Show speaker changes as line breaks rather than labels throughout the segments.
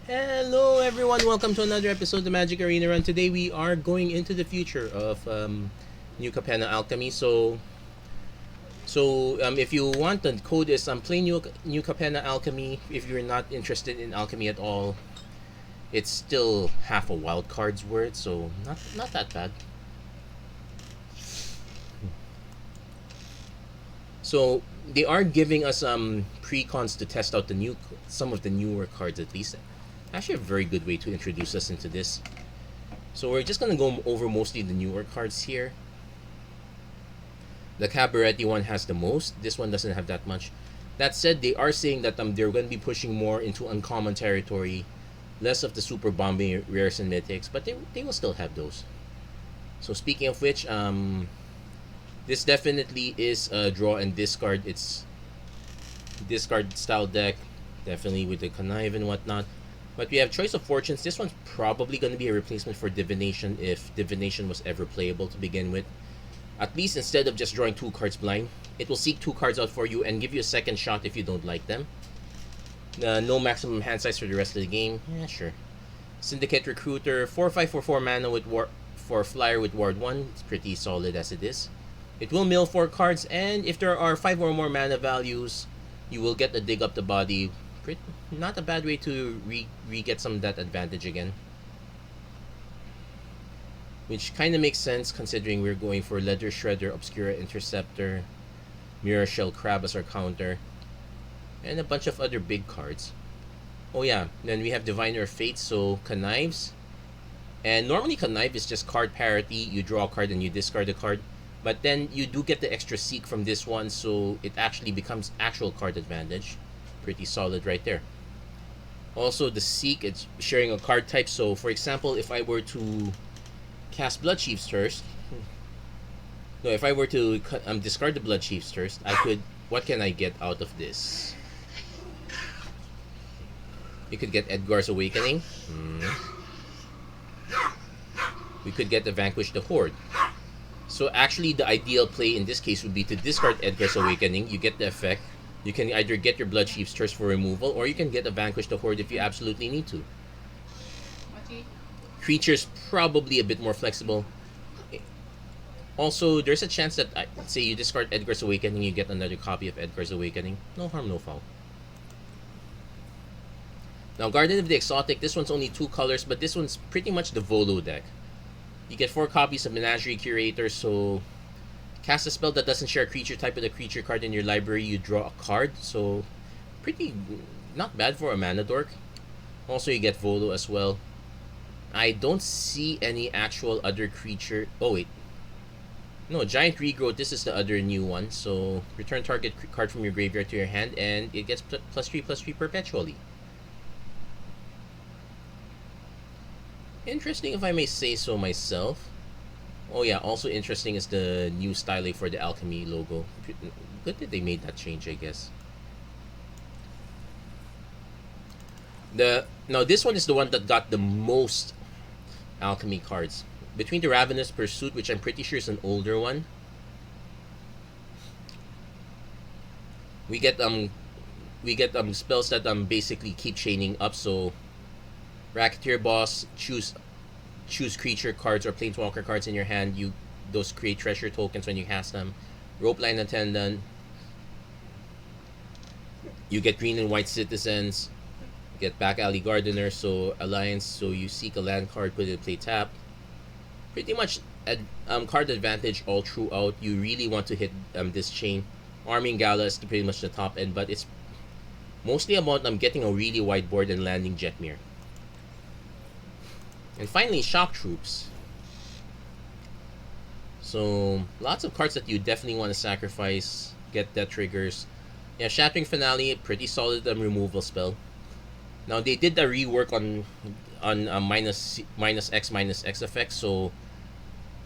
Hello everyone, welcome to another episode of the Magic Arena Run. Today we are going into the future of new Capenna Alchemy. If you want, the code is plain new Capenna Alchemy. If you're not interested in alchemy at all, it's still half a wild card's worth, so not that bad. So they are giving us precons to test out some of the newer cards at least. Actually, a very good way to introduce us into this. So we're just gonna go over mostly the newer cards here. The Cabaretti one has the most. This one doesn't have that much. That said, they are saying that they're going to be pushing more into uncommon territory, less of the super bombing rares and mythics, but they will still have those. So speaking of which, this definitely is a draw and discard. It's discard style deck, definitely with the connive and whatnot. But we have Choice of Fortunes. This one's probably going to be a replacement for Divination if Divination was ever playable to begin with. At least instead of just drawing 2 cards blind, it will seek 2 cards out for you and give you a second shot if you don't like them. No maximum hand size for the rest of the game. Yeah, sure. Syndicate Recruiter, 4/5 for 4 mana with for flyer with ward 1. It's pretty solid as it is. It will mill 4 cards, and if there are 5 or more mana values, you will get a dig up the body. Not a bad way to re-get some of that advantage again. Which kind of makes sense considering we're going for Leather Shredder, Obscura Interceptor, Mirror Shell Crab as our counter, and a bunch of other big cards. Oh yeah, then we have Diviner of Fate, so Connives. And normally Connive is just card parity, you draw a card and you discard a card. But then you do get the extra Seek from this one, so it actually becomes actual card advantage. Pretty solid right there. Also, the Seek, it's sharing a card type, so for example, if I were to cast Blood Chief's Thirst. No, if I were to discard the Blood Chief's Thirst, I could. What can I get out of this? You could get Edgar's Awakening. We could get the Vanquish the Horde. So actually, the ideal play in this case would be to discard Edgar's Awakening. You get the effect. You can either get your Blood Chief's Thirst for removal, or you can get a Vanquish the Horde if you absolutely need to. Creature's probably a bit more flexible. Also, there's a chance that, say you discard Edgar's Awakening, you get another copy of Edgar's Awakening. No harm, no foul. Now, Guardian of the Exotic, this one's only 2 colors, but this one's pretty much the Volo deck. You get 4 copies of Menagerie Curator, so cast a spell that doesn't share a creature type with a creature card in your library, you draw a card, so pretty not bad for a mana dork. Also, you get Volo as well. I don't see any actual other creature. Oh wait, no, Giant Regrowth. This is the other new one. So return target card from your graveyard to your hand, and it gets +3/+3 perpetually. Interesting, if I may say so myself. Oh yeah, also interesting is the new styling for the Alchemy logo. Good that they made that change, I guess. Now this one is the one that got the most alchemy cards. Between the Ravenous Pursuit, which I'm pretty sure is an older one, we get spells that basically keep chaining up. So Racketeer Boss, choose creature cards or planeswalker cards in your hand. Those create treasure tokens when you cast them. Ropeline Attendant, you get green and white citizens. Get Back Alley Gardener, so Alliance, so you seek a land card, put it in play tap. Pretty much card advantage all throughout. You really want to hit this chain. Arming Gala is pretty much the top end, but it's mostly about getting a really wide board and landing Jetmir. And finally, Shock Troops. So lots of cards that you definitely want to sacrifice, get death triggers. Yeah, Shattering Finale, pretty solid removal spell. Now they did the rework on minus X effect, so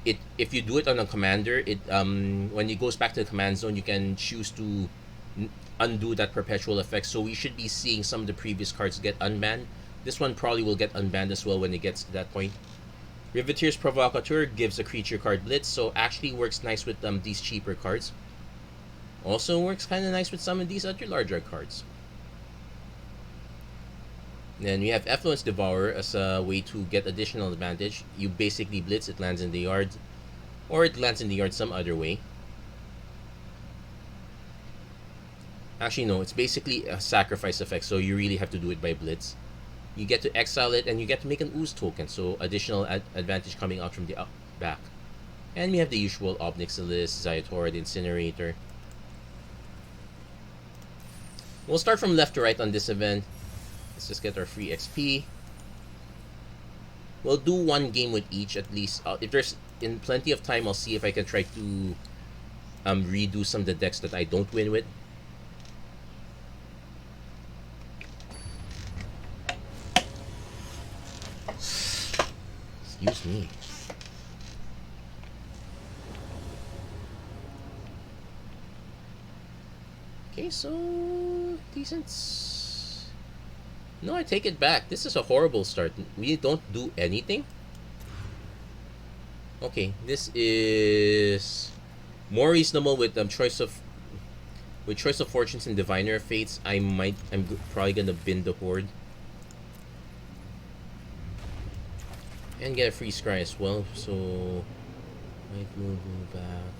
if you do it on a commander, when it goes back to the command zone, you can choose to undo that perpetual effect. So we should be seeing some of the previous cards get unbanned. This one probably will get unbanned as well when it gets to that point. Riveteer's Provocateur gives a creature card blitz, so actually works nice with these cheaper cards. Also works kind of nice with some of these other larger cards. Then we have Effluence Devourer as a way to get additional advantage. You basically blitz, it lands in the yard, or it lands in the yard some other way. Actually, no, it's basically a sacrifice effect, so you really have to do it by blitz. You get to exile it, and you get to make an ooze token, so additional advantage coming out from the back. And we have the usual Obnixilis, Zyatora, the Incinerator. We'll start from left to right on this event. Let's just get our free XP. We'll do one game with each at least. If there's in plenty of time, I'll see if I can try to redo some of the decks that I don't win with. Excuse me. Okay, so decent. No, I take it back. This is a horrible start. We don't do anything. Okay, this is more reasonable with choice of fortunes and diviner of fates. I'm probably gonna bin the horde and get a free scry as well. So might move back.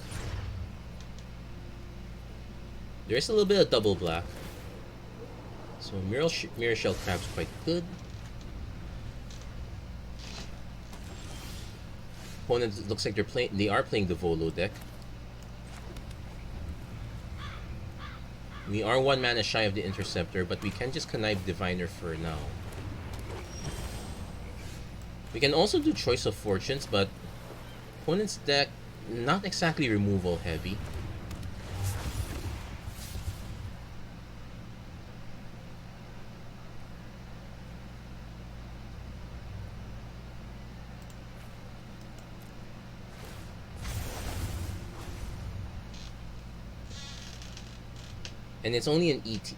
There is a little bit of double black. So Mirror Shell Crab's quite good. Opponent looks like they are playing the Volo deck. We are 1 mana shy of the Interceptor, but we can just connive Diviner for now. We can also do Choice of Fortunes, but opponent's deck not exactly removal heavy. And it's only an ET.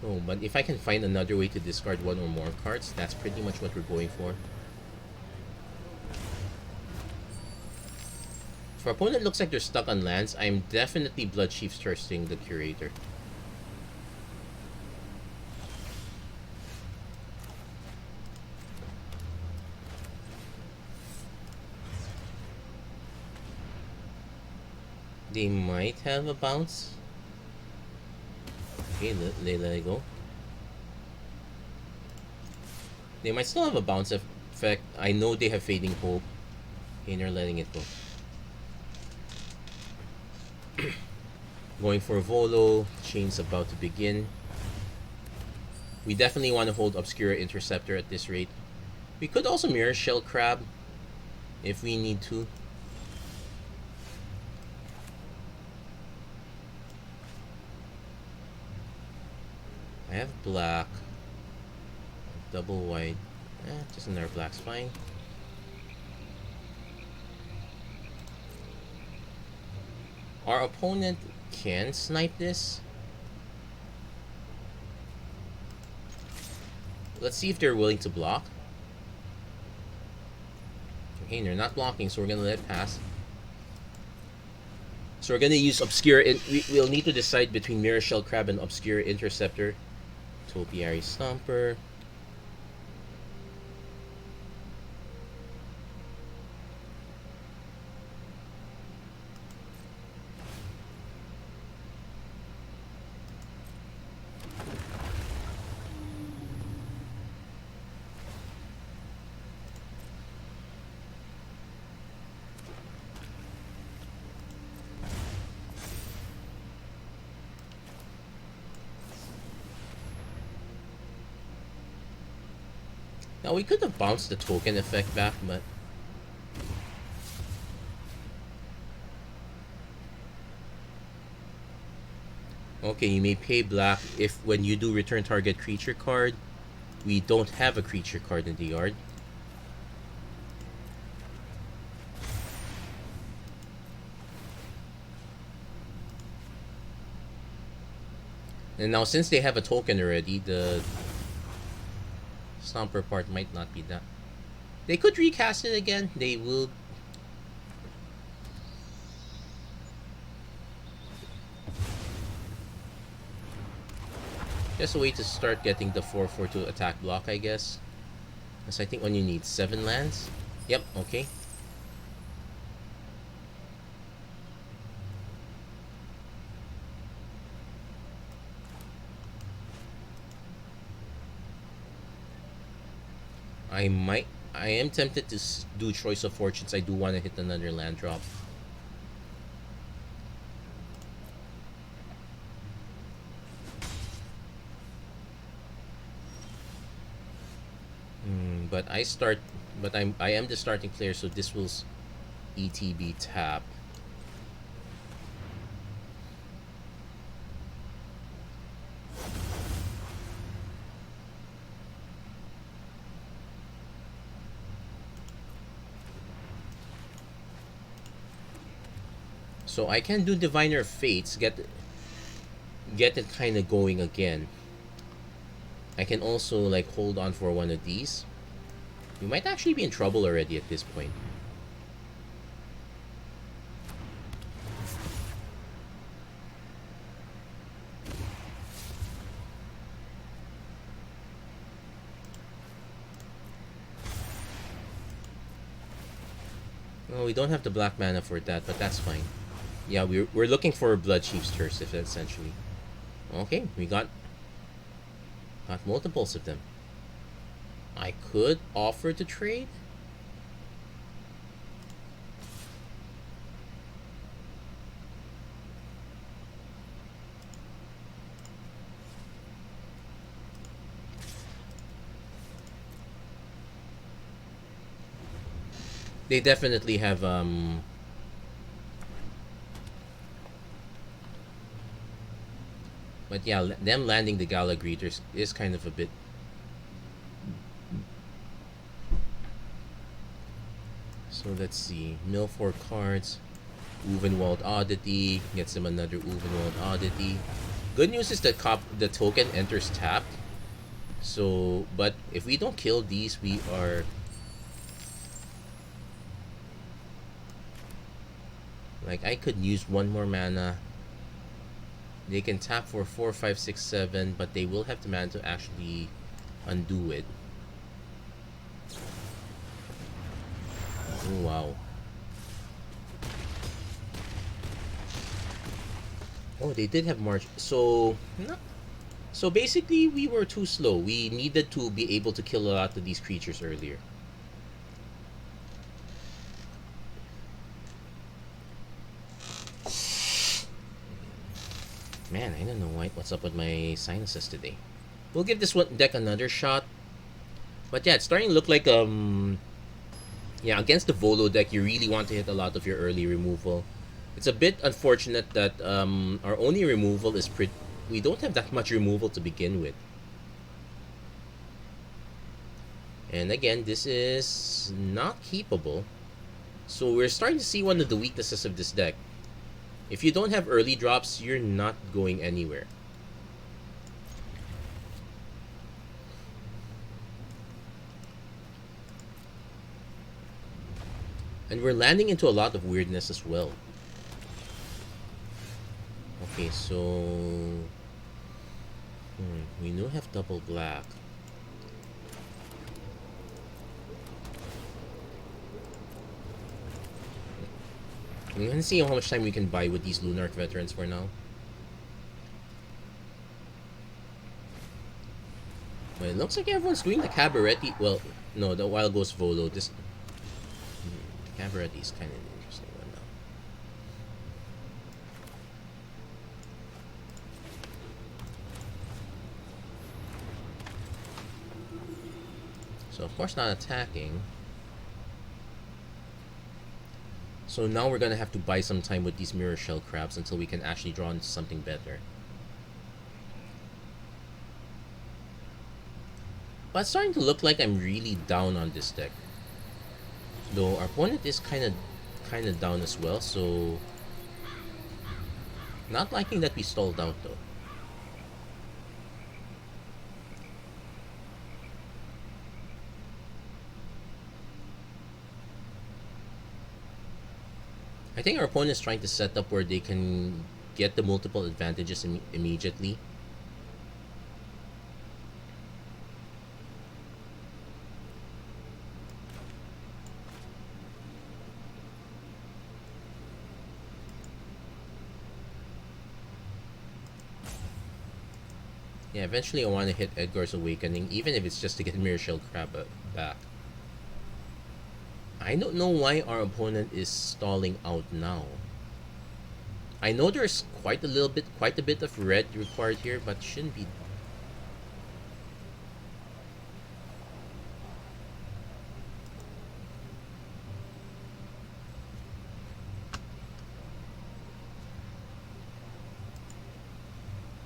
Oh, but if I can find another way to discard one or more cards, that's pretty much what we're going for. If our opponent looks like they're stuck on lands, I'm definitely Bloodchief Thirsting the Curator. They might have a bounce. Okay, let it go. They might still have a bounce effect. I know they have Fading Hope. Okay, they're letting it go. Going for Volo. Chain's about to begin. We definitely want to hold Obscura Interceptor at this rate. We could also Mirror Shell Crab if we need to. I have black, double white, just another black's fine. Our opponent can snipe this. Let's see if they're willing to block. Okay, they're not blocking, so we're gonna let it pass. So we're gonna use Obscure. We'll need to decide between Mirror Shell Crab and Obscure Interceptor. Topiary Stomper. Now we could have bounced the token effect back, but okay, you may pay black if when you do return target creature card, we don't have a creature card in the yard. And now since they have a token already, the Stomper part might not be that. They could recast it again. They will. Just a way to start getting the 4/4 to attack block, I guess. Because I think when you need 7 lands. Yep, okay. I am tempted to do Choice of Fortunes. I do want to hit another land drop. But I am the starting player, so this will ETB tap. So I can do Diviner Fates, get it kind of going again. I can also like hold on for one of these. You might actually be in trouble already at this point. Well, we don't have the black mana for that, but that's fine. Yeah, we're looking for Blood Chief's Curse, essentially. Okay, we got multiples of them. I could offer to trade. They definitely have but yeah, them landing the Gala Greeters is kind of a bit. So let's see. Mill 4 cards. Uvenwald Oddity. Gets him another Uvenwald Oddity. Good news is that the token enters tapped. So, but if we don't kill these, we are. Like, I could use one more mana. They can tap for 4, 5, 6, 7, but they will have the mana to actually undo it. Oh, wow. Oh, they did have March. So, so basically, we were too slow. We needed to be able to kill a lot of these creatures earlier. Man, I don't know what's up with my sinuses today. We'll give this one deck another shot. But yeah, it's starting to look like yeah, against the Volo deck, you really want to hit a lot of your early removal. It's a bit unfortunate that our only removal is we don't have that much removal to begin with. And again, this is not keepable. So we're starting to see one of the weaknesses of this deck. If you don't have early drops, you're not going anywhere. And we're landing into a lot of weirdness as well. Okay, so we do have double black. I'm gonna see how much time we can buy with these Lunarch veterans for now. But it looks like everyone's doing the Cabaretti. Well, no, the Wild Ghost Volo. This the Cabaretti is kind of an interesting one now. So of course not attacking. So now we're gonna have to buy some time with these Mirror Shell Crabs until we can actually draw into something better. But it's starting to look like I'm really down on this deck. Though our opponent is kind of down as well, so not liking that we stalled out though. I think our opponent is trying to set up where they can get the multiple advantages immediately. Yeah, eventually I want to hit Edgar's Awakening, even if it's just to get Mirror Shell Crab back. I don't know why our opponent is stalling out now. I know there's quite a bit of red required here, but shouldn't be.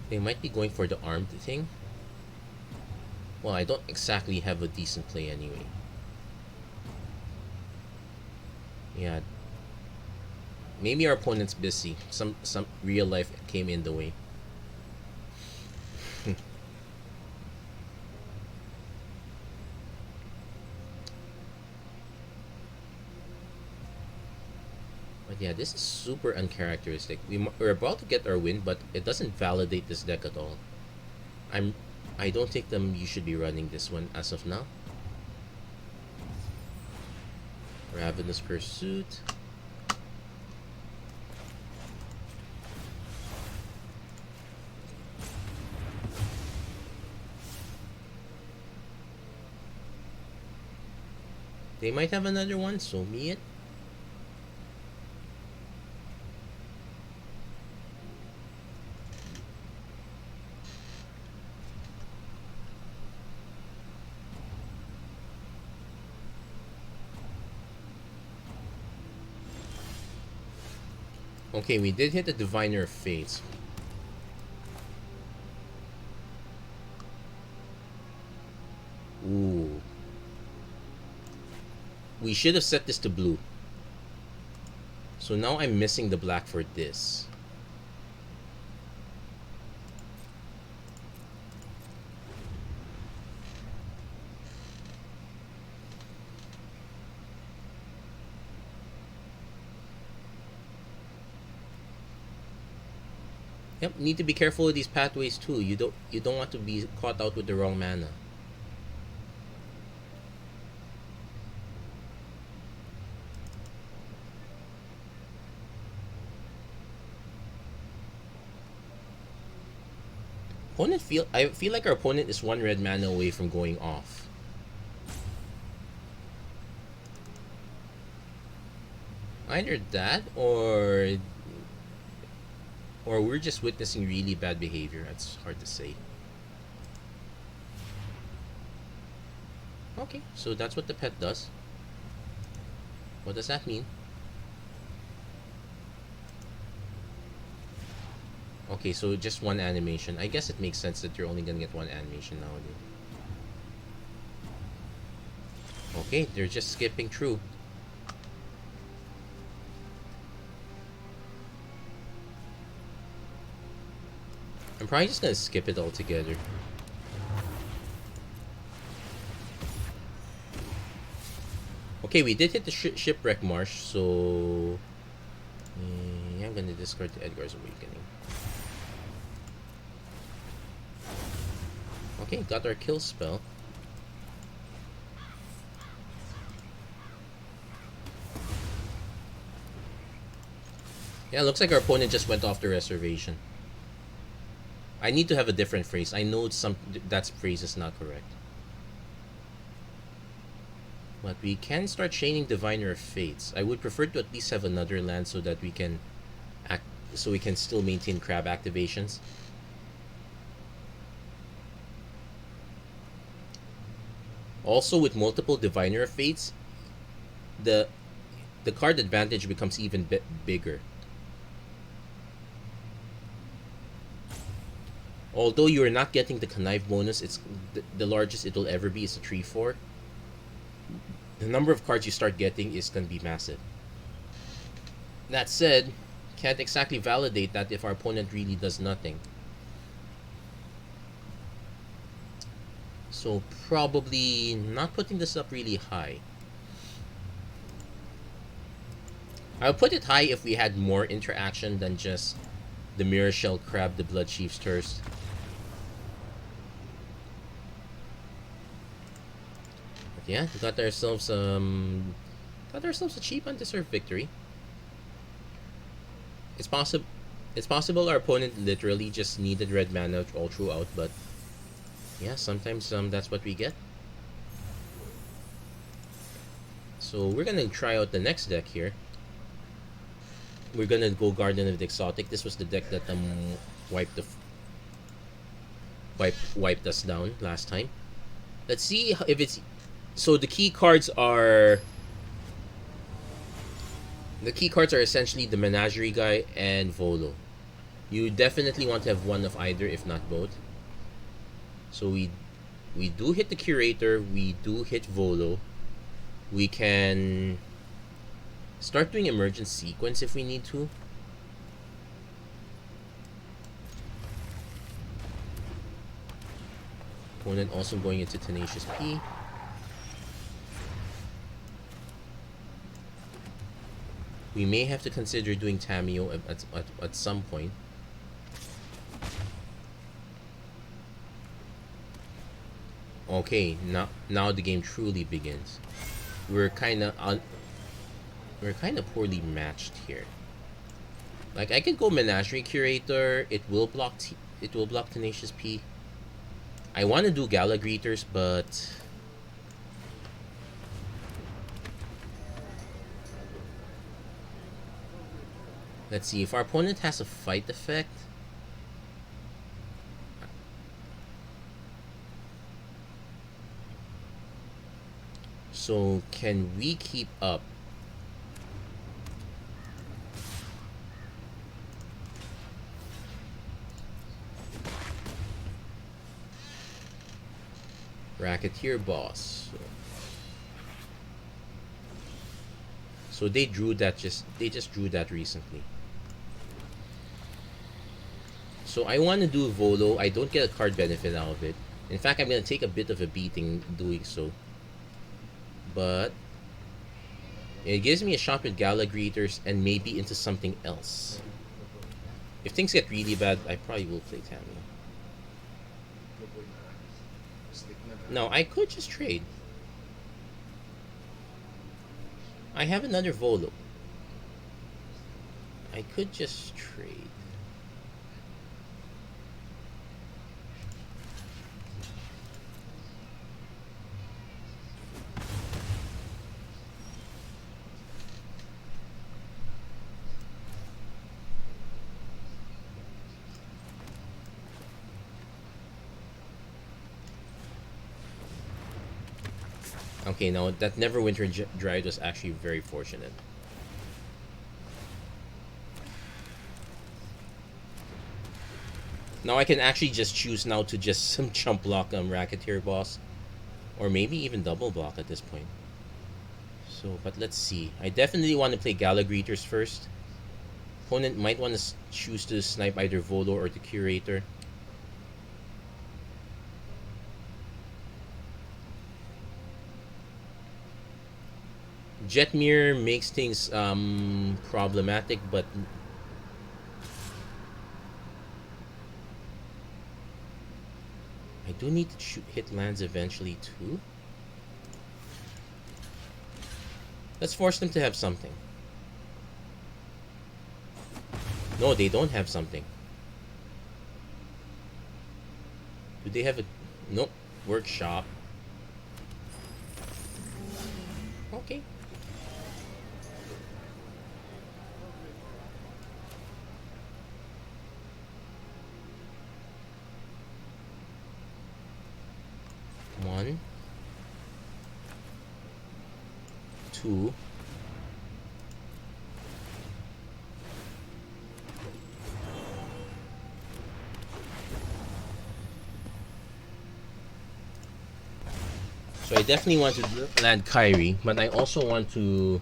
They might be going for the armed thing. Well, I don't exactly have a decent play anyway. Yeah. Maybe our opponent's busy. Some real life came in the way. But yeah, this is super uncharacteristic. We're about to get our win, but it doesn't validate this deck at all. I don't think you should be running this one as of now. Ravenous Pursuit. They might have another one, so be it. Okay, we did hit the Diviner of Fates. Ooh. We should have set this to blue. So now I'm missing the black for this. Yep, need to be careful with these pathways too. You don't want to be caught out with the wrong mana. I feel like our opponent is one red mana away from going off. Either that or we're just witnessing really bad behavior. That's hard to say. Okay, so that's what the pet does. What does that mean? Okay, so just one animation. I guess it makes sense that you're only gonna get one animation nowadays. Okay, they're just skipping through. I'm probably just gonna skip it altogether. Okay, we did hit the Shipwreck Marsh, so I'm gonna discard the Edgar's Awakening. Okay, got our kill spell. Yeah, looks like our opponent just went off the reservation. I need to have a different phrase. I know that phrase is not correct. But we can start chaining Diviner of Fates. I would prefer to at least have another land so that we can still maintain crab activations. Also, with multiple Diviner of Fates, the card advantage becomes even bigger. Although you're not getting the Connive bonus, it's the largest it'll ever be is a 3/4. The number of cards you start getting is going to be massive. That said, can't exactly validate that if our opponent really does nothing. So probably not putting this up really high. I would put it high if we had more interaction than just the Mirror Shell Crab, the Blood Chief's Thirst. But yeah, we got ourselves a cheap undeserved victory. It's possible our opponent literally just needed red mana all throughout, but Yeah, sometimes that's what we get. So we're gonna try out the next deck here. We're gonna go Garden of the Exotic. This was the deck that wiped the wiped us down last time. Let's see if it's so. The key cards are essentially the Menagerie guy and Volo. You definitely want to have one of either, if not both. So we do hit the Curator. We do hit Volo. We can start doing Emergent Sequence if we need to. Opponent also going into Tenacious P. We may have to consider doing Tameo at some point. Okay, now the game truly begins. We're kind of poorly matched here. Like, I could go Menagerie Curator. It will block Tenacious P. I want to do Gala Greeters, but let's see if our opponent has a fight effect. So can we keep up? Racketeer Boss. So they just drew that recently. So I want to do Volo. I don't get a card benefit out of it. In fact, I'm going to take a bit of a beating doing so. But it gives me a shot with Gala Greeters and maybe into something else. If things get really bad, I probably will play Tammy. No, I could just trade. I have another Volo. I could just trade. Okay, now that Neverwinter Dryad was actually very fortunate. Now I can actually just choose now to just some chump block Racketeer Boss. Or maybe even double block at this point. So, but let's see. I definitely want to play Gala Greeters first. Opponent might want to choose to snipe either Volo or the Curator. Jetmir makes things problematic, but I do need to hit lands eventually too. Let's force them to have something. No, they don't have something. Do they have a... Nope. Workshop. Okay. One, two, so I definitely want to land Kyrie, but I also want to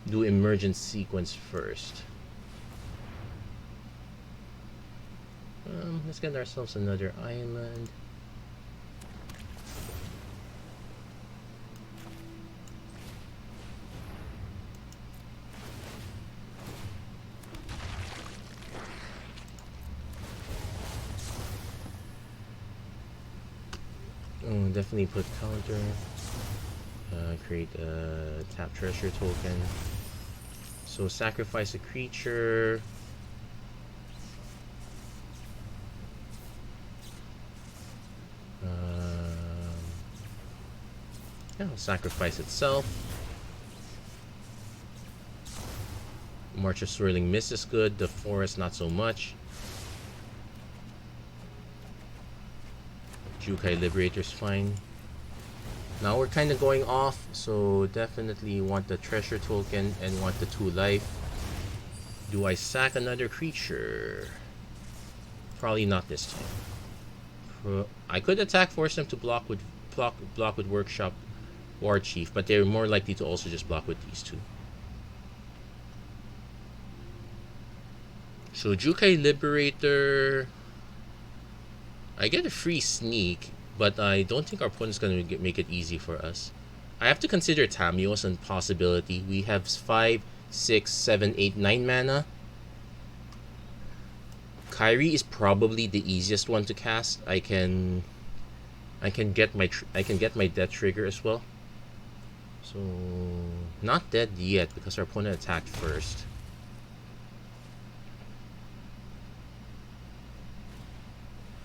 do Emergent Sequence first. Let's get ourselves another island. Oh, definitely put counter. Create a tap treasure token. So sacrifice a creature. Yeah, I'll sacrifice itself. March of Swirling Mist is good. The Forest, not so much. Jukai Liberator's fine. Now we're kind of going off, so definitely want the treasure token and want the 2 life. Do I sack another creature? Probably not this time. I could attack, force them to block with Workshop War Chief, but they're more likely to also just block with these 2. So Jukai Liberator, I get a free sneak, but I don't think our opponent's going to make it easy for us. I have to consider Tamio as a possibility. We have 5, 6, 7, 8, 9 mana. Kyrie is probably the easiest one to cast. I can get my death trigger as well. So not dead yet because our opponent attacked first.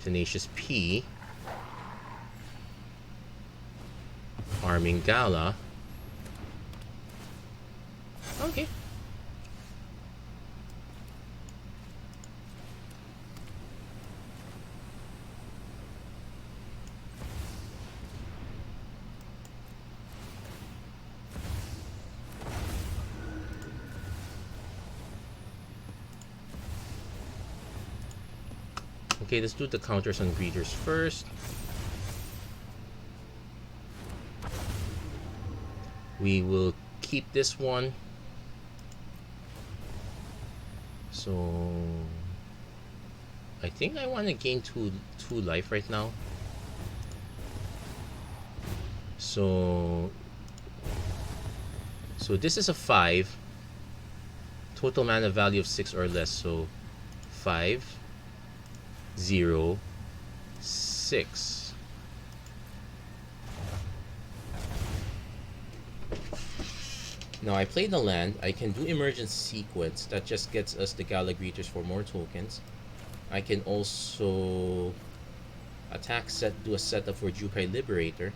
Tenacious P. Arming Gala. Okay. Okay, let's do the counters on greeters first. We will keep this one. So I think I want to gain two life right now. So this is a 5. Total mana value of 6 or less. So 5, 0, 6. Now I play the land. I can do Emergence Sequence. That just gets us the Gala Greeters for more tokens. I can also attack set, do a setup for Jukai Liberator.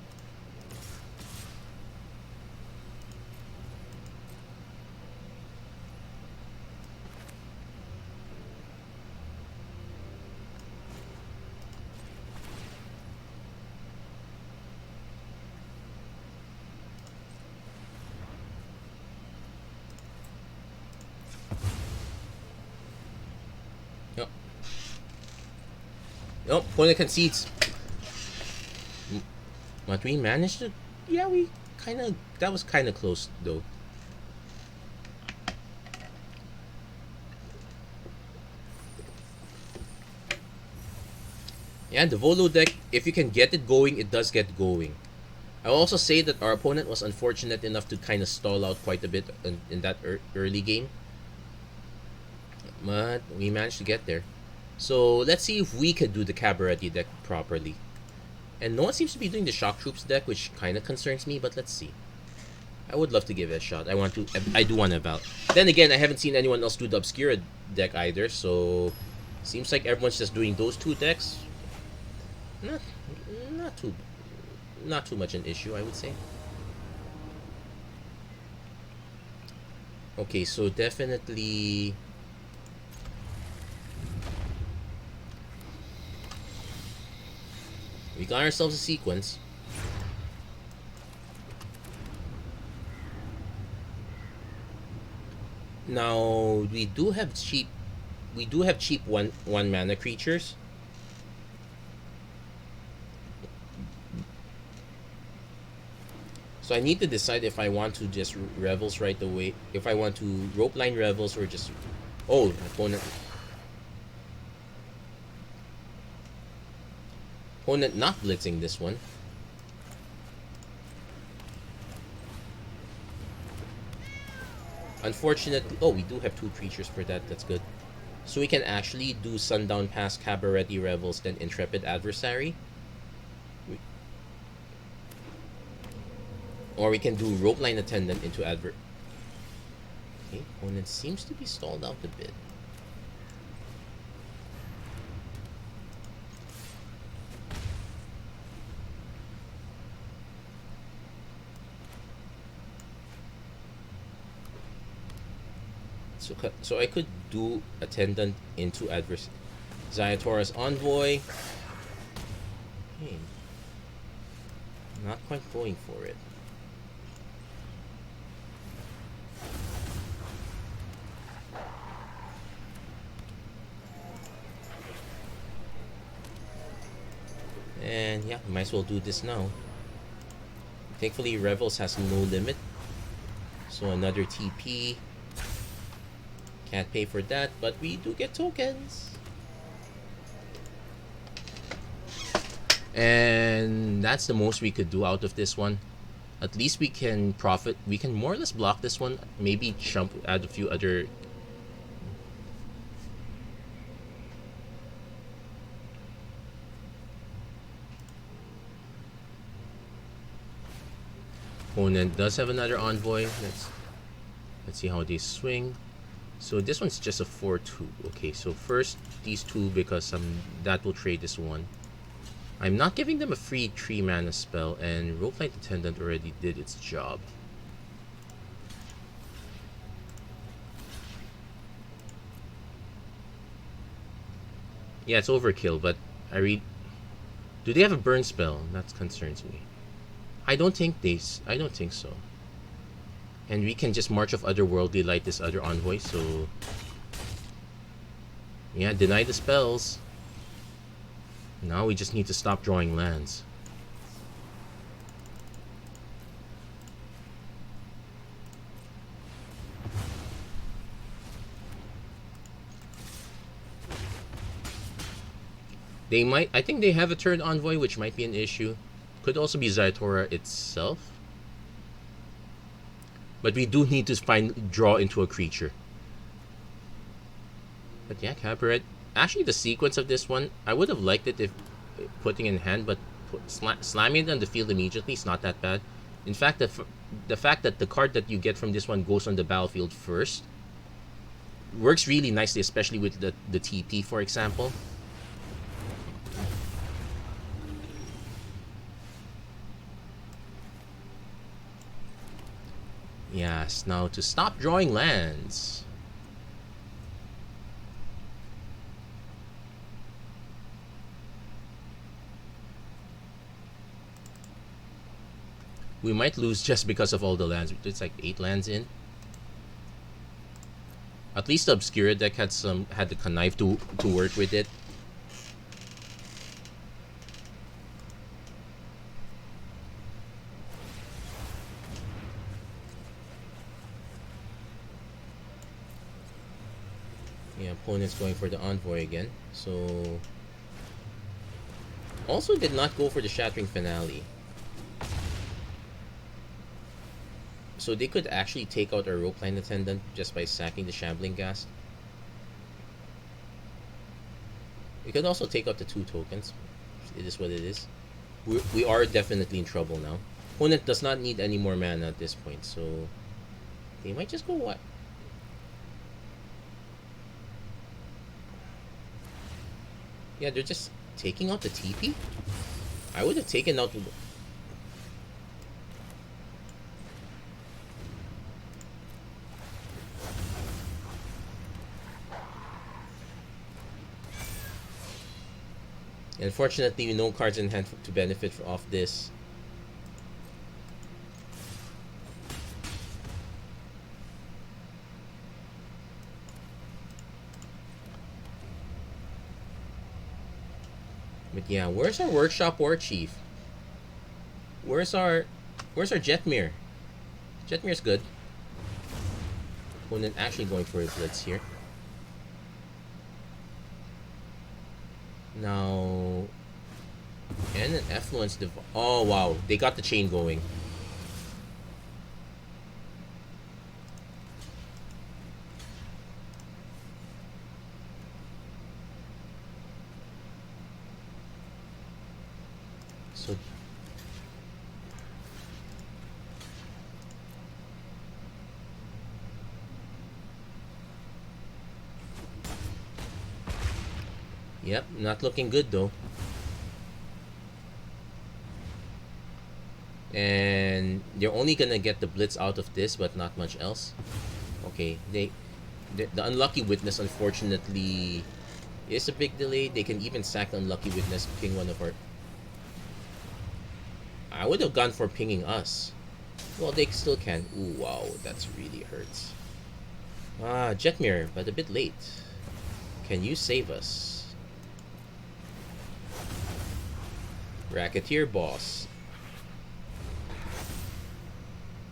Nope, opponent concedes. But we managed to... Yeah, we kind of... That was kind of close, though. Yeah, the Volo deck, if you can get it going, it does get going. I'll also say that our opponent was unfortunate enough to kind of stall out quite a bit in that early game. But we managed to get there. So let's see if we could do the Cabaretti deck properly. And no one seems to be doing the Shock Troops deck, which kind of concerns me, but let's see. I would love to give it a shot. I do want to eval. Then again, I haven't seen anyone else do the Obscura deck either, so seems like everyone's just doing those 2 decks. Not too much an issue, I would say. Okay, so definitely we got ourselves a sequence. Now we do have cheap one mana creatures. So I need to decide if I want to just Revels right away, if I want to Rope Line Revels or just... Oh, opponent not blitzing this one. Unfortunately, oh, we do have 2 creatures for that. That's good. So we can actually do Sundown Pass, Cabaretti Revels, then Intrepid Adversary. Or we can do Rope Line Attendant into Okay, opponent seems to be stalled out a bit. So I could do Attendant into adverse Zayatora's Envoy. Hey, not quite going for it. And yeah, might as well do this now. Thankfully, Revels has no limit. So another TP. Can't pay for that, but we do get tokens. And that's the most we could do out of this one. At least we can profit. We can more or less block this one. Maybe add a few other. Opponent does have another Envoy. Let's see how they swing. So this one's just a 4-2. Okay, so first these two because that will trade this one. I'm not giving them a free 3 mana spell, and Roguelite Attendant already did its job. Yeah, it's overkill, but do they have a burn spell? That concerns me. I don't think so. And we can just march off Otherworldly like this other Envoy, so yeah, deny the spells. Now we just need to stop drawing lands. I think they have a third Envoy, which might be an issue. Could also be Zayatora itself. But we do need to draw into a creature. But yeah, Cabaret. Actually, the sequence of this one, I would have liked it if putting in hand, but slamming it on the field immediately is not that bad. In fact, the fact that the card that you get from this one goes on the battlefield first works really nicely, especially with the TP, for example. Yes, now to stop drawing lands. We might lose just because of all the lands. It's like 8 lands in. At least the Obscura deck had the connive to work with it. Yeah, opponent's going for the Envoy again. So also did not go for the Shattering Finale. So they could actually take out our Roguelite Attendant just by sacking the Shambling Ghast. We could also take out the 2 tokens. It is what it is. We are definitely in trouble now. Opponent does not need any more mana at this point, so they might just go what? Yeah, they're just taking out the TP? I would have taken out the... Unfortunately, no cards in hand to benefit off this. But yeah, where's our Workshop War Chief? Where's our Jetmir? Jetmir's good. Opponent actually going for a blitz here. Now, and an Effluence oh wow, they got the chain going. So yep, not looking good though. And they're only gonna get the blitz out of this, but not much else. Okay, The unlucky witness, unfortunately, is a big delay. They can even sack the unlucky witness, ping one of our. I would have gone for pinging us. Well, they still can. Ooh, wow, that's really hurts. Ah, Jetmir, but a bit late. Can you save us? Racketeer boss.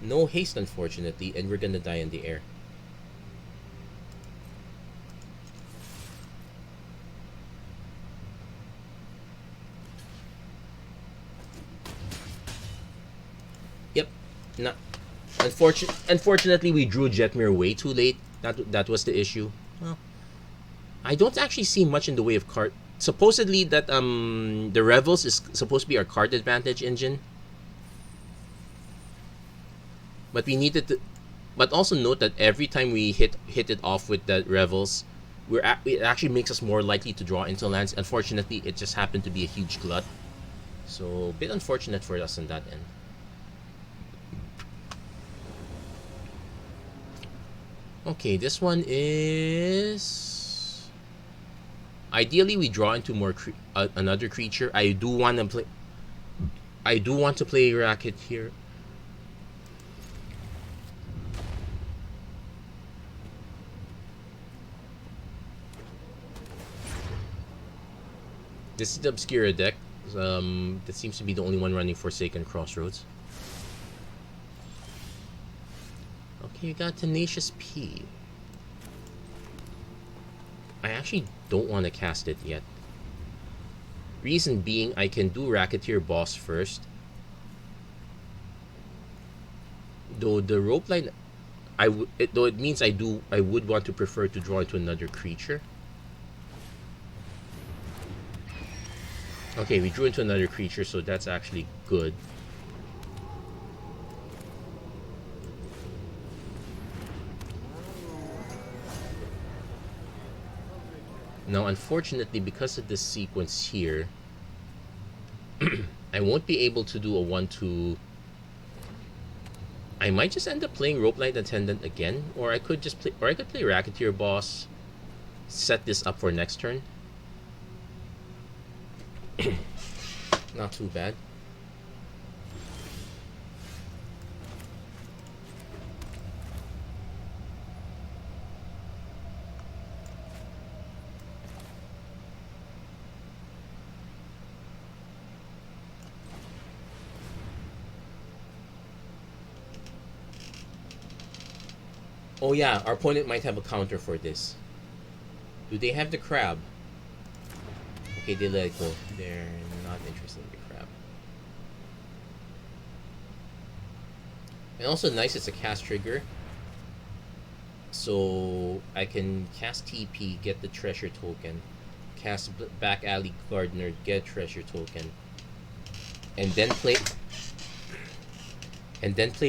No haste, unfortunately, and we're gonna die in the air. Yep. Not. Unfortunately, we drew Jetmir way too late. That was the issue. Well, I don't actually see much in the way of card. Supposedly that the Revels is supposed to be our card advantage engine, but we needed to. But also note that every time we hit it off with the Revels, it actually makes us more likely to draw into lands. Unfortunately, it just happened to be a huge glut, so a bit unfortunate for us on that end. Okay, this one is. Ideally, we draw into another creature. I do want to play. I do want to play Racket here. This is the Obscura deck. That seems to be the only one running Forsaken Crossroads. Okay, you got Tenacious P. I actually don't want to cast it yet. Reason being, I can do Racketeer Boss first. Though the rope line, though it means I would want to prefer to draw into another creature. Okay, we drew into another creature, so that's actually good. Now, unfortunately, because of this sequence here, I won't be able to do a 1-2. I might just end up playing Rope Line Attendant again, or I could play Racketeer Boss, set this up for next turn. Not too bad. Oh yeah, our opponent might have a counter for this. Do they have the crab? Okay, they let it go. They're not interested in the crab. And also nice, it's a cast trigger. So I can cast TP, get the treasure token, cast Back Alley Gardener, get treasure token, and then play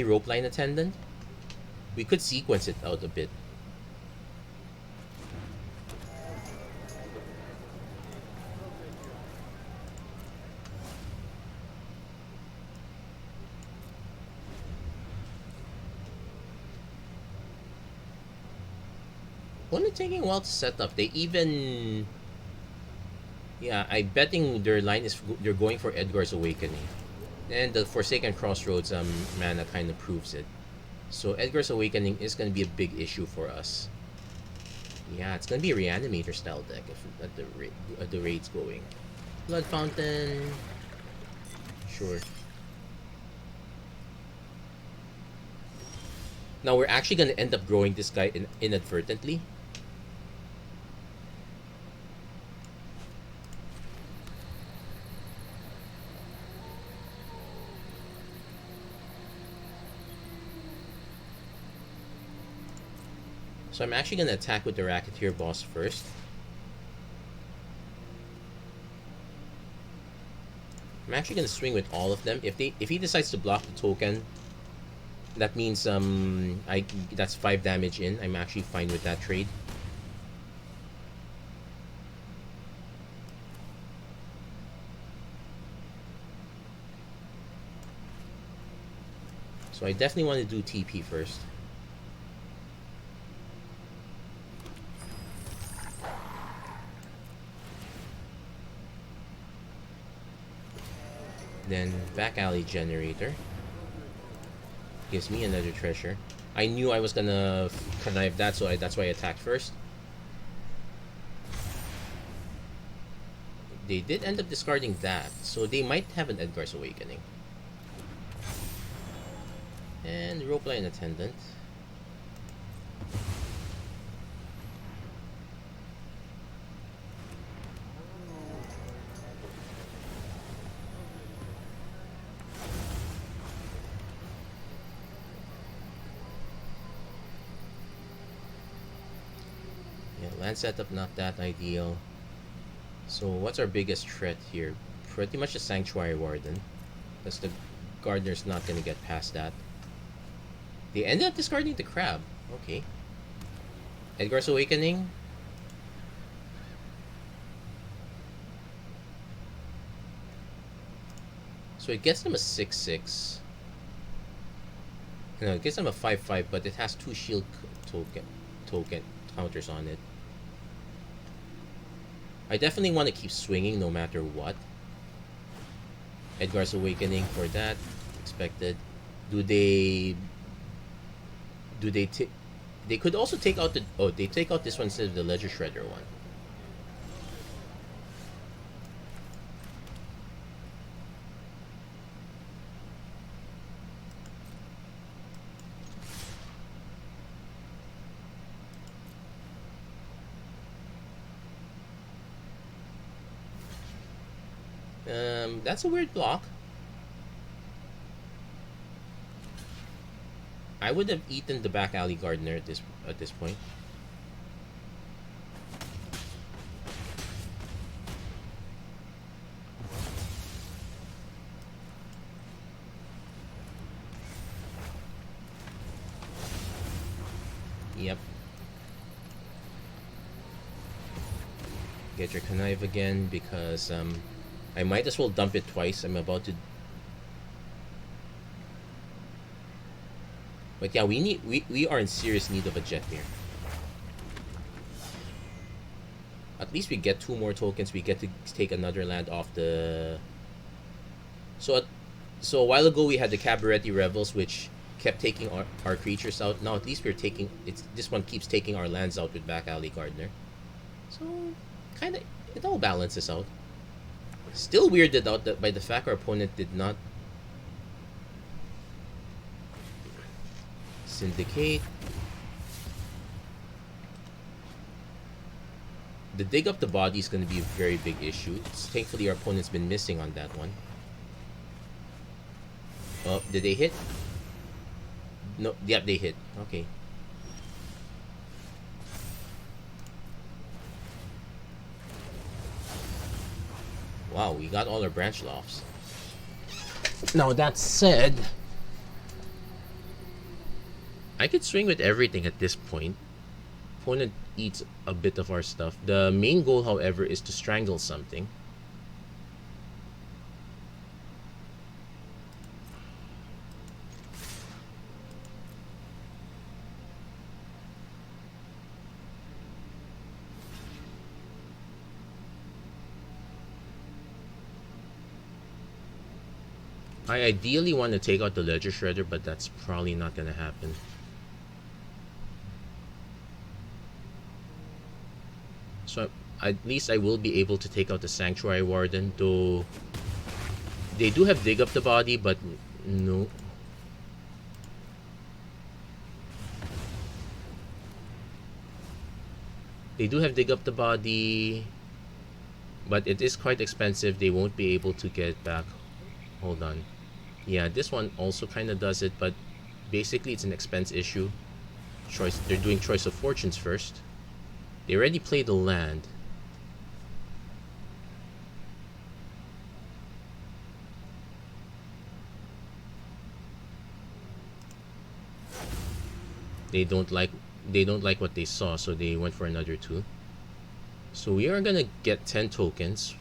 Rope Line Attendant. We could sequence it out a bit. Only taking a while to set up. They even, yeah, I betting their line is they're going for Edgar's Awakening, and the Forsaken Crossroads mana kind of proves it. So Edgar's Awakening is going to be a big issue for us. Yeah, it's going to be a Reanimator style deck if at the rate's going. Blood Fountain. Sure. Now we're actually going to end up growing this guy inadvertently. So I'm actually going to attack with the Racketeer Boss first. I'm actually going to swing with all of them. If he decides to block the token, that means that's 5 damage in. I'm actually fine with that trade. So I definitely want to do TP first. Then back alley generator gives me another treasure. I knew I was gonna connive that, so that's why I attacked first. They did end up discarding that, so they might have an Edgar's Awakening. And Ropeline Attendant. Yeah, land setup not that ideal. So what's our biggest threat here? Pretty much the Sanctuary Warden. Because the Gardener's not going to get past that. They ended up discarding the Crab. Okay. Edgar's Awakening. So it gets them a 6/6. No, it gets them a 5/5, but it has 2 shield token counters on it. I definitely want to keep swinging no matter what. Edgar's Awakening for that. Expected. Do they take... They could also take out the... Oh, they take out this one instead of the Ledger Shredder one. That's a weird block. I would have eaten the back alley Gardener at this point. Yep. Get your connive again because I might as well dump it twice. I'm about to. But yeah, we are in serious need of a jet here. At least we get 2 more tokens. We get to take another land off the. So a while ago we had the Cabaretti Revels, which kept taking our creatures out. Now at least we're taking this one keeps taking our lands out with back alley Gardener. So kind of it all balances out. Still weirded out that by the fact our opponent did not syndicate. The dig up the body is going to be a very big issue. Thankfully our opponent's been missing on that one. Oh, did they hit? No, yep, they hit. Okay. Wow, we got all our branch lofts. Now that said, I could swing with everything at this point. Opponent eats a bit of our stuff. The main goal, however, is to strangle something. I ideally want to take out the Ledger Shredder, but that's probably not going to happen. So at least I will be able to take out the Sanctuary Warden, though they do have dig up the body, but no. They do have dig up the body, but it is quite expensive. They won't be able to get it back. Hold on. Yeah, this one also kind of does it, but basically it's an expense issue. They're doing Choice of Fortunes first. They already played the land. They don't like what they saw, so they went for another 2. So we are gonna get 10 tokens.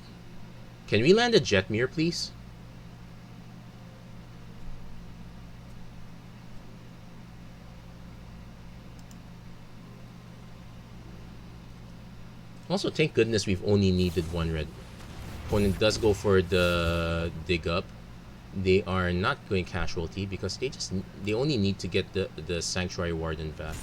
Can we land a Jetmir, please? Also, thank goodness we've only needed 1 red. Opponent does go for the dig up. They are not going casualty because they only need to get the Sanctuary Warden back.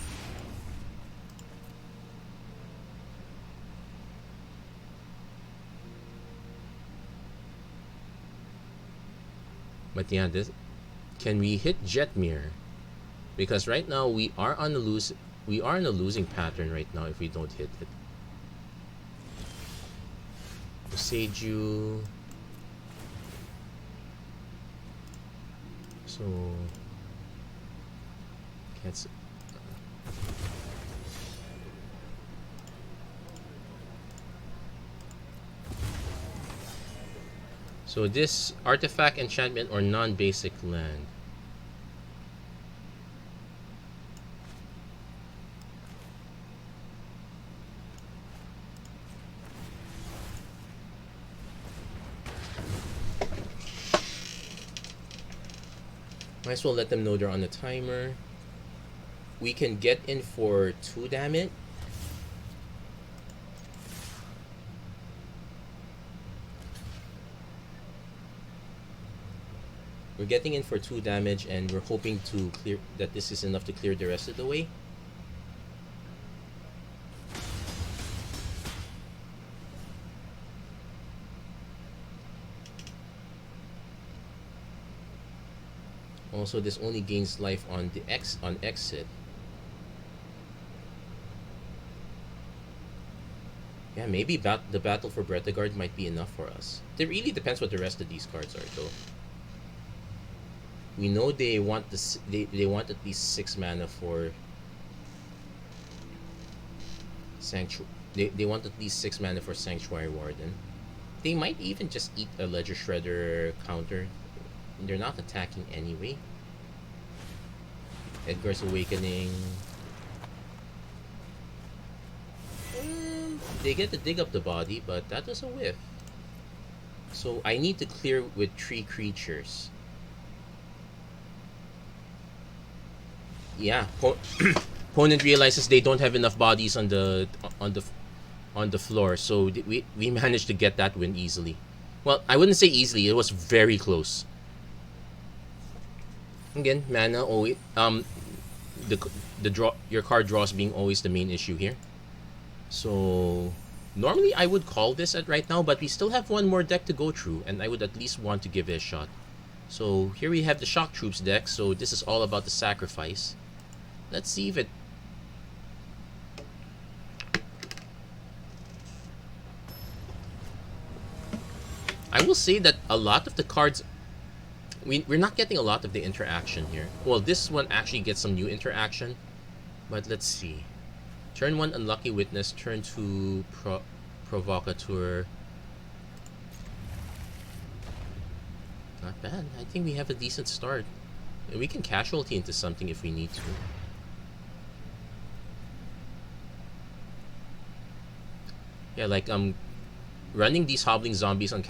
But yeah, this can we hit Jetmir? Because right now we are on a losing pattern right now if we don't hit it. Seiju. So can't. So this artifact, enchantment, or non-basic land. Might as well let them know they're on the timer. We can get in for 2 damage. We're getting in for 2 damage, and we're hoping to clear that this is enough to clear the rest of the way. Also, this only gains life on the exit. Yeah, maybe the battle for Bretagard might be enough for us. It really depends what the rest of these cards are, though. We know they want this. They want at least 6 mana for Sanctuary. They want at least 6 mana for Sanctuary Warden. They might even just eat a Ledger Shredder counter. They're not attacking anyway. Edgar's Awakening. They get to dig up the body, but that was a whiff. So I need to clear with 3 creatures. Yeah, opponent realizes they don't have enough bodies on the floor, so we managed to get that win easily. Well, I wouldn't say easily; it was very close. Again, mana always the draw, your card draws being always the main issue here. So normally I would call this at right now, but we still have one more deck to go through, and I would at least want to give it a shot. So here we have the Shock Troops deck. So this is all about the sacrifice. Let's see if it. I will say that a lot of the cards, we're not getting a lot of the interaction here. Well, this one actually gets some new interaction, but let's see. Turn 1 Unlucky Witness, turn 2 Provocateur. Not bad. I think we have a decent start. And we can casualty into something if we need to. Yeah, like running these hobbling zombies on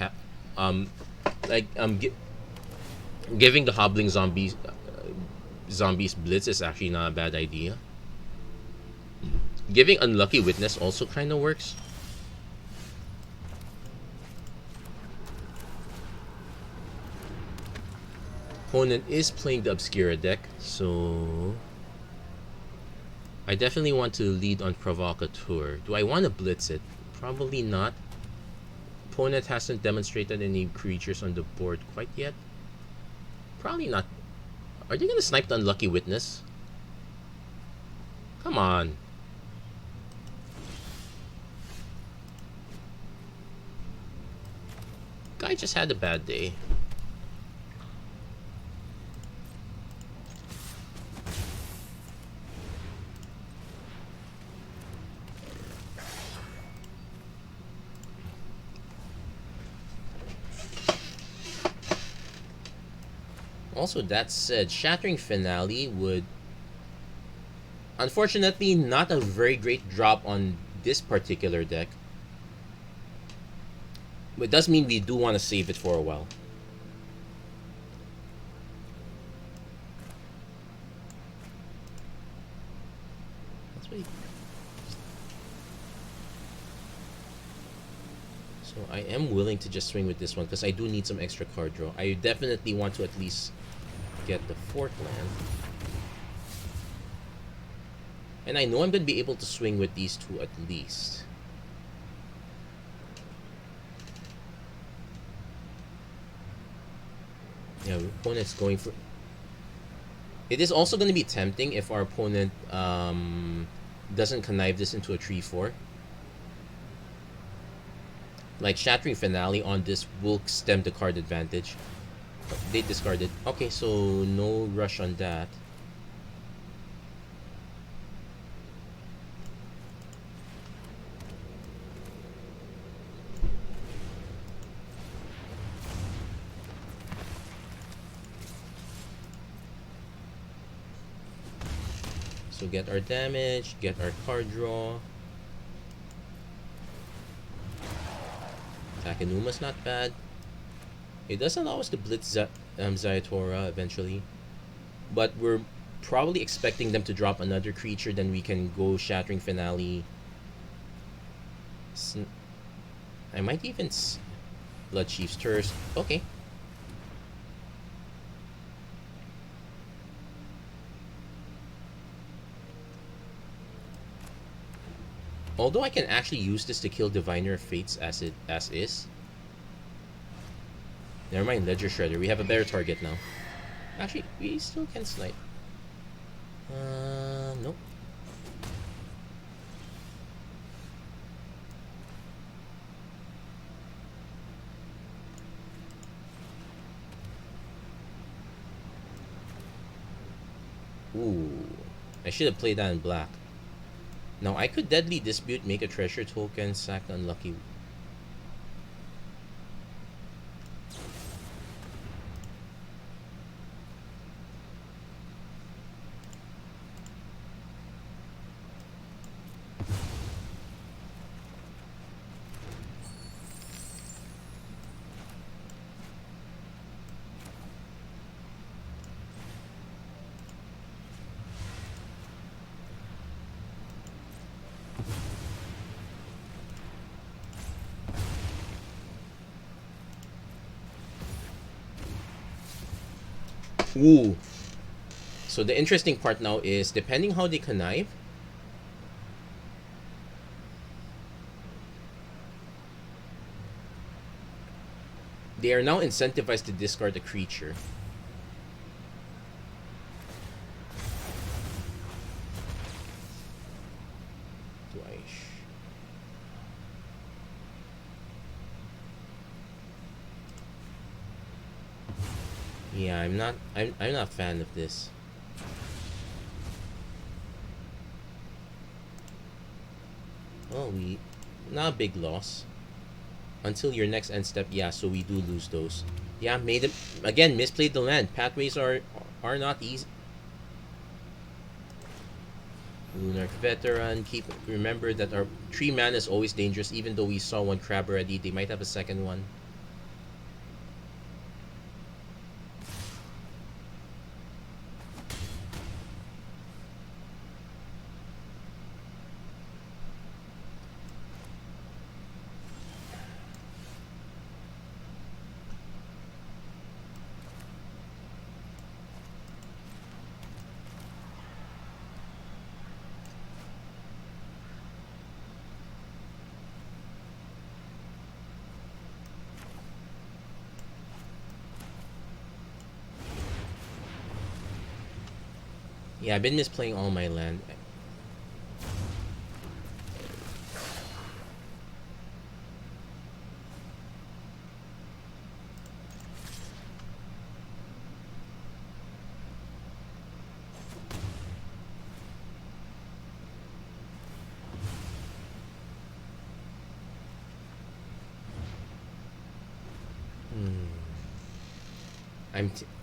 giving the hobbling zombies blitz is actually not a bad idea. Giving Unlucky Witness also kind of works. Opponent is playing the Obscura deck, so I definitely want to lead on Provocateur. Do I want to blitz it? Probably not. Opponent hasn't demonstrated any creatures on the board quite yet. Probably not. Are they going to snipe the Unlucky Witness? Come on. Guy just had a bad day. Also, that said, Shattering Finale would, unfortunately, not a very great drop on this particular deck. But it does mean we do want to save it for a while. Let's wait. So So I am willing to just swing with this one because I do need some extra card draw. I definitely want to at least get the 4th land. And I know I'm going to be able to swing with these two at least. Yeah, opponent's going for... It is also going to be tempting if our opponent doesn't connive this into a 3-4. Like Shattering Finale on this will stem the card advantage. They discarded. Okay, so no rush on that. So get our damage, get our card draw. Takanuma's not bad. It does allow us to blitz Zayatora eventually. But we're probably expecting them to drop another creature, then we can go Shattering Finale. I might even... Blood Chief's Thirst. Okay. Although I can actually use this to kill Diviner of Fates as is. Never mind, Ledger Shredder. We have a better target now. Actually, we still can snipe. Nope. Ooh. I should have played that in black. Now, I could Deadly Dispute, make a treasure token, sack the unlucky. Ooh. So the interesting part now is, depending how they connive, they are now incentivized to discard a creature. Yeah, I'm not a fan of this. Oh, not a big loss. Until your next end step, yeah, so we do lose those. Yeah, made it again, misplayed the land. Pathways are not easy. Lunar Veteran, remember that our 3 mana is always dangerous, even though we saw one crab already. They might have a second one. Yeah, I've been misplaying all my land.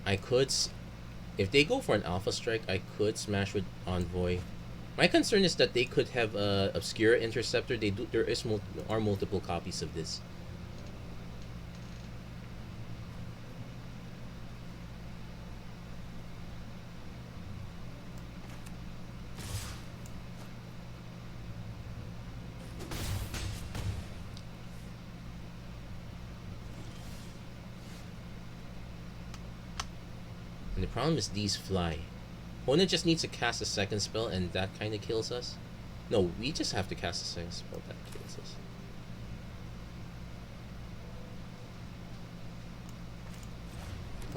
I could, if they go for an Alpha Strike, I could smash with Envoy. My concern is that they could have a Obscura Interceptor. There are multiple copies of this. And the problem is these fly. Opponent just needs to cast a second spell and that kind of kills us. No, we just have to cast a second spell that kills us.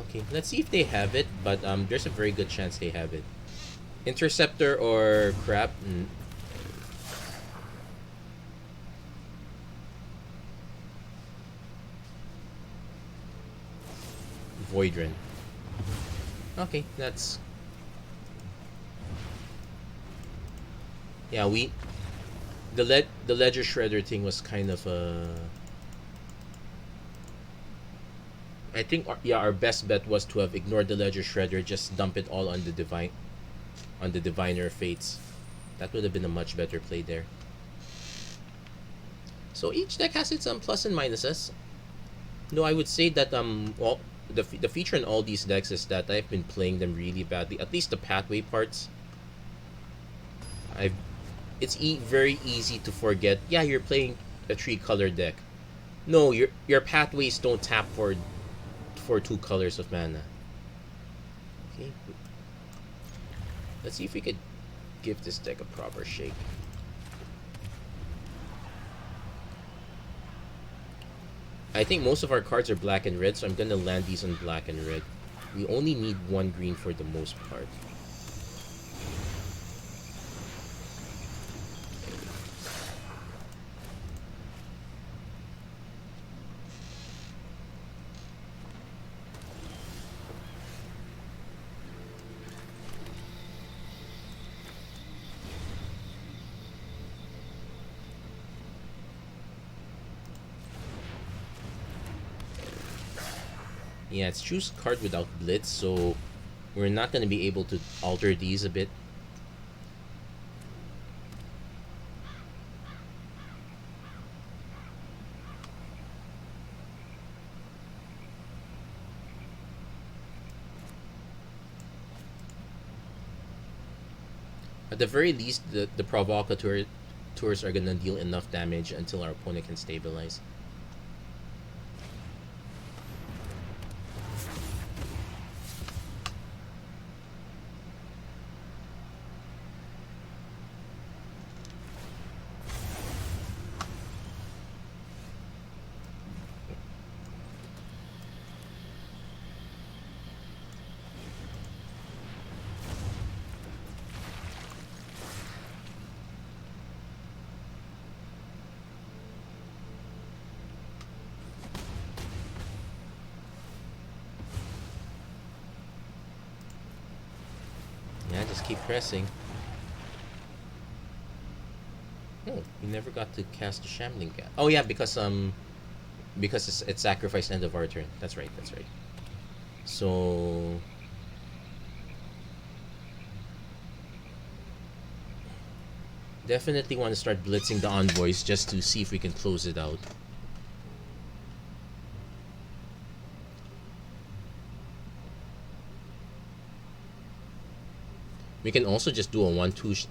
Okay, let's see if they have it, but there's a very good chance they have it. Interceptor or crab? Voidren. Okay, that's... Yeah, the Ledger Shredder thing was kind of I think our best bet was to have ignored the Ledger Shredder, just dump it all on the Diviner Fates. That would have been a much better play there. So each deck has its plus and minuses. No, I would say that well, the feature in all these decks is that I've been playing them really badly. At least the pathway parts. It's very easy to forget. Yeah, you're playing a 3-color deck. No, your pathways don't tap for 2 colors of mana. Okay. Let's see if we could give this deck a proper shake. I think most of our cards are black and red, so I'm gonna land these on black and red. We only need 1 green for the most part. Yeah, it's choose card without Blitz, so we're not going to be able to alter these a bit. At the very least, the Provocateurs are going to deal enough damage until our opponent can stabilize. Yeah, just keep pressing. Oh, we never got to cast the Shambling Cat. Oh yeah, because it's sacrificed end of our turn. That's right. So definitely want to start blitzing the envoys just to see if we can close it out. We can also just do a 1/2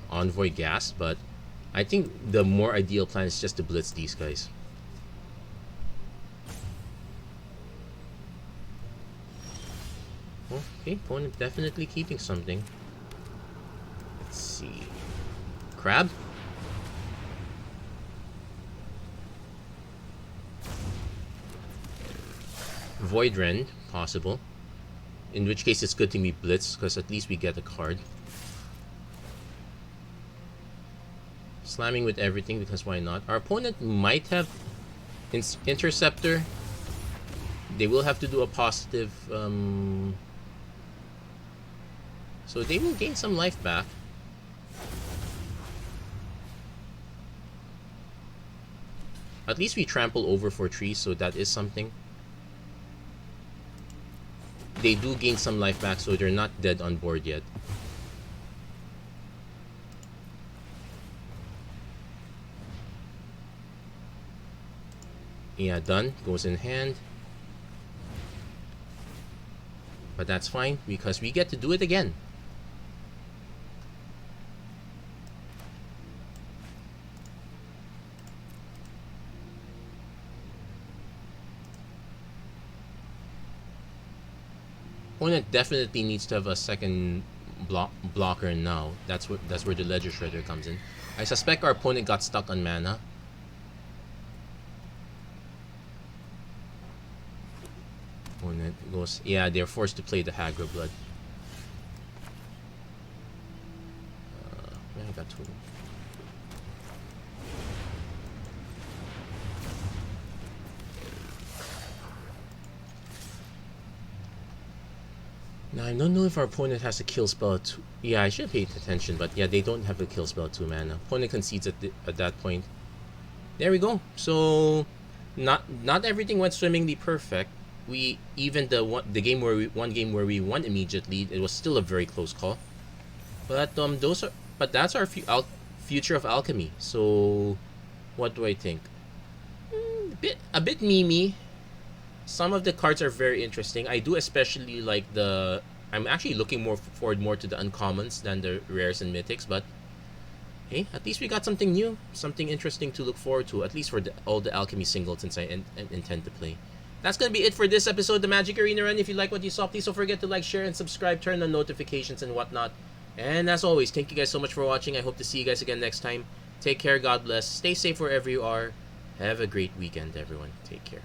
envoy gas, but I think the more ideal plan is just to blitz these guys. Okay, opponent definitely keeping something. Let's see. Crab? Voidren, possible. In which case it's good thing we blitz, because at least we get a card. Slamming with everything, because why not? Our opponent might have Interceptor. They will have to do a positive... So they will gain some life back. At least we trample over for trees, so that is something. They do gain some life back, so they're not dead on board yet. Yeah, done. Goes in hand. But that's fine, because we get to do it again. Opponent definitely needs to have a second blocker now. That's where the Ledger Shredder comes in. I suspect our opponent got stuck on mana. Opponent goes, yeah, they're forced to play the Hagra Blood. I got two. Now, I don't know if our opponent has a kill spell at 2. Yeah, I should pay attention, but yeah, they don't have a kill spell at 2 mana. Opponent concedes at that point. There we go. So, not everything went swimmingly perfect. We even the game where we won immediately, it was still a very close call. But that's our future of alchemy. So, what do I think? A bit memey. Some of the cards are very interesting. I do especially like the. I'm actually looking forward more to the uncommons than the rares and mythics, but hey, at least we got something new, something interesting to look forward to. At least for all the alchemy singles since I intend to play. That's gonna be it for this episode of the Magic Arena Run. If you like what you saw, please don't forget to like, share, and subscribe. Turn on notifications and whatnot. And as always, thank you guys so much for watching. I hope to see you guys again next time. Take care. God bless. Stay safe wherever you are. Have a great weekend, everyone. Take care.